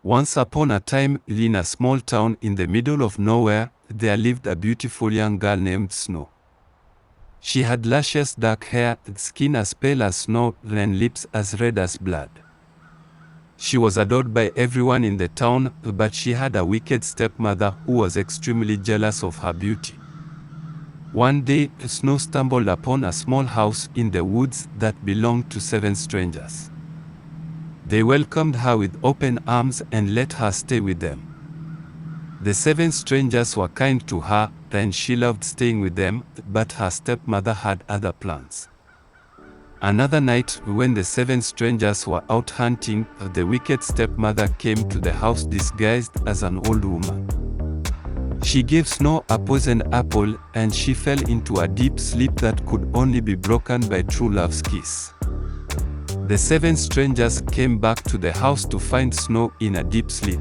Once upon a time, in a small town in the middle of nowhere, there lived a beautiful young girl named Snow. She had luscious dark hair, skin as pale as snow, and lips as red as blood. She was adored by everyone in the town, but she had a wicked stepmother who was extremely jealous of her beauty. One day, Snow stumbled upon a small house in the woods that belonged to 7 strangers. They welcomed her with open arms and let her stay with them. The 7 strangers were kind to her, and she loved staying with them, but her stepmother had other plans. Another night, when the 7 strangers were out hunting, the wicked stepmother came to the house disguised as an old woman. She gave Snow a poisoned apple, and she fell into a deep sleep that could only be broken by true love's kiss. The 7 strangers came back to the house to find Snow in a deep sleep.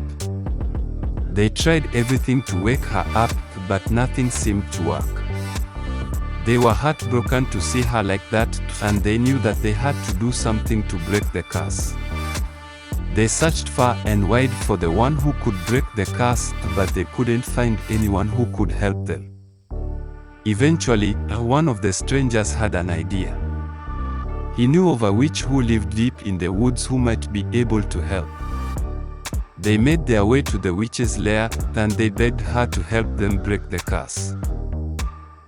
They tried everything to wake her up, but nothing seemed to work. They were heartbroken to see her like that, and they knew that they had to do something to break the curse. They searched far and wide for the one who could break the curse, but they couldn't find anyone who could help them. Eventually, one of the strangers had an idea. He knew of a witch who lived deep in the woods who might be able to help. They made their way to the witch's lair, and they begged her to help them break the curse.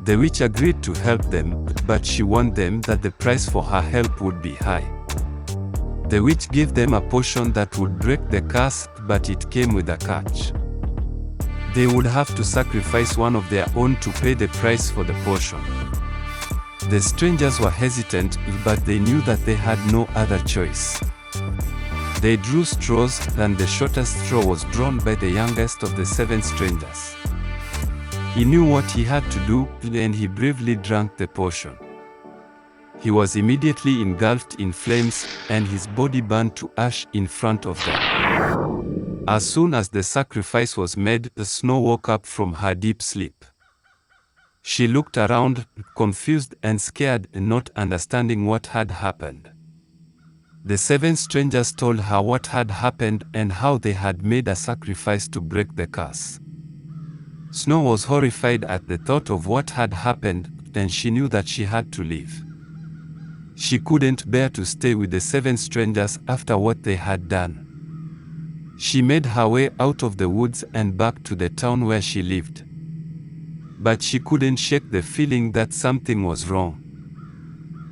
The witch agreed to help them, but she warned them that the price for her help would be high. The witch gave them a potion that would break the curse, but it came with a catch. They would have to sacrifice one of their own to pay the price for the potion. The strangers were hesitant, but they knew that they had no other choice. They drew straws, and the shortest straw was drawn by the youngest of the 7 strangers. He knew what he had to do, and he bravely drank the potion. He was immediately engulfed in flames, and his body burned to ash in front of them. As soon as the sacrifice was made, Snow woke up from her deep sleep. She looked around, confused and scared, not understanding what had happened. The 7 strangers told her what had happened and how they had made a sacrifice to break the curse. Snow was horrified at the thought of what had happened, and she knew that she had to leave. She couldn't bear to stay with the 7 strangers after what they had done. She made her way out of the woods and back to the town where she lived. But she couldn't shake the feeling that something was wrong.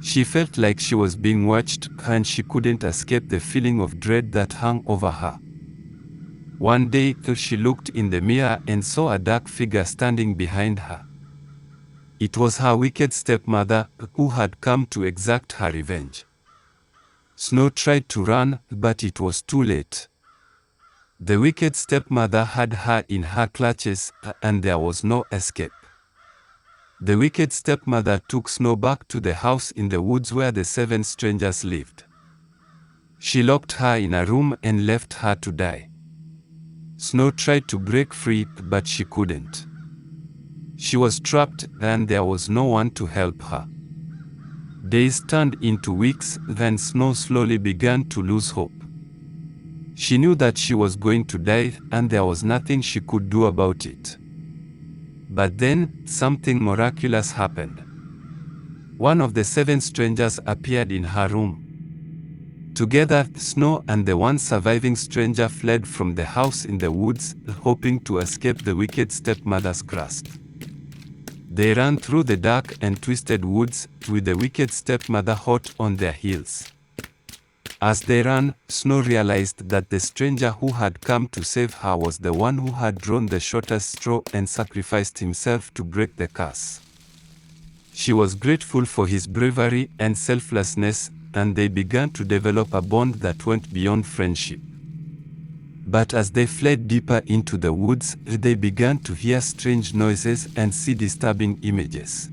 She felt like she was being watched, and she couldn't escape the feeling of dread that hung over her. One day, she looked in the mirror and saw a dark figure standing behind her. It was her wicked stepmother, who had come to exact her revenge. Snow tried to run, but it was too late. The wicked stepmother had her in her clutches, and there was no escape. The wicked stepmother took Snow back to the house in the woods where the 7 strangers lived. She locked her in a room and left her to die. Snow tried to break free, but she couldn't. She was trapped, and there was no one to help her. Days turned into weeks, then Snow slowly began to lose hope. She knew that she was going to die, and there was nothing she could do about it. But then, something miraculous happened. One of the 7 strangers appeared in her room. Together, Snow and the one surviving stranger fled from the house in the woods, hoping to escape the wicked stepmother's grasp. They ran through the dark and twisted woods, with the wicked stepmother hot on their heels. As they ran, Snow realized that the stranger who had come to save her was the one who had drawn the shortest straw and sacrificed himself to break the curse. She was grateful for his bravery and selflessness, and they began to develop a bond that went beyond friendship. But as they fled deeper into the woods, they began to hear strange noises and see disturbing images.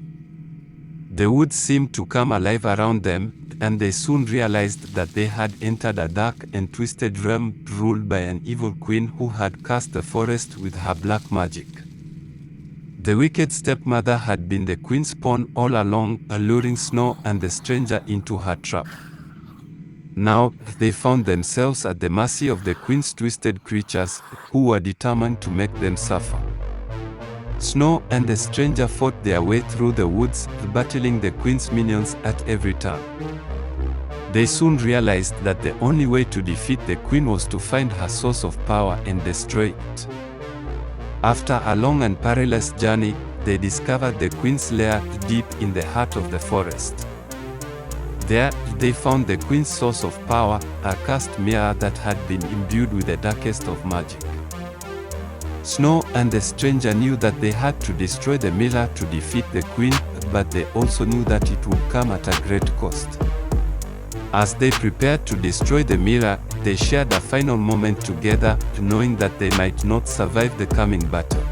The woods seemed to come alive around them, and they soon realized that they had entered a dark and twisted realm ruled by an evil queen who had cursed the forest with her black magic. The wicked stepmother had been the queen's pawn all along, alluring Snow and the stranger into her trap. Now, they found themselves at the mercy of the queen's twisted creatures, who were determined to make them suffer. Snow and the stranger fought their way through the woods, battling the queen's minions at every turn. They soon realized that the only way to defeat the queen was to find her source of power and destroy it. After a long and perilous journey, they discovered the queen's lair deep in the heart of the forest. There, they found the queen's source of power, a cursed mirror that had been imbued with the darkest of magic. Snow and the stranger knew that they had to destroy the mirror to defeat the queen, but they also knew that it would come at a great cost. As they prepared to destroy the mirror, they shared a final moment together, knowing that they might not survive the coming battle.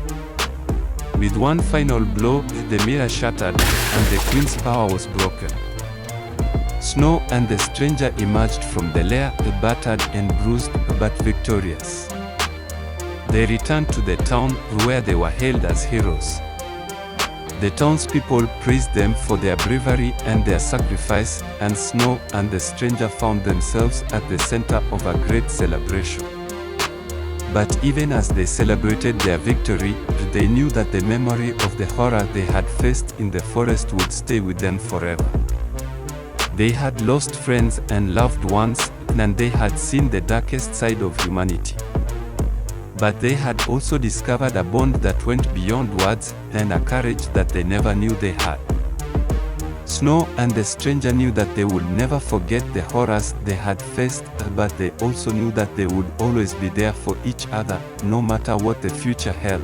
With one final blow, the mirror shattered, and the queen's power was broken. Snow and the stranger emerged from the lair, battered and bruised, but victorious. They returned to the town, where they were hailed as heroes. The townspeople praised them for their bravery and their sacrifice, and Snow and the stranger found themselves at the center of a great celebration. But even as they celebrated their victory, they knew that the memory of the horror they had faced in the forest would stay with them forever. They had lost friends and loved ones, and they had seen the darkest side of humanity. But they had also discovered a bond that went beyond words, and a courage that they never knew they had. Snow and the stranger knew that they would never forget the horrors they had faced, but they also knew that they would always be there for each other, no matter what the future held.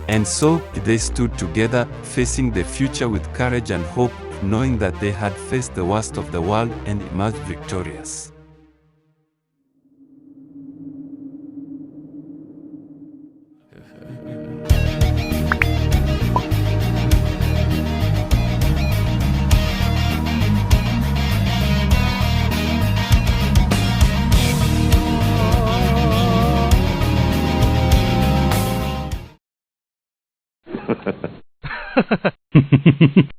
And so, they stood together, facing the future with courage and hope, knowing that they had faced the worst of the world and emerged victorious.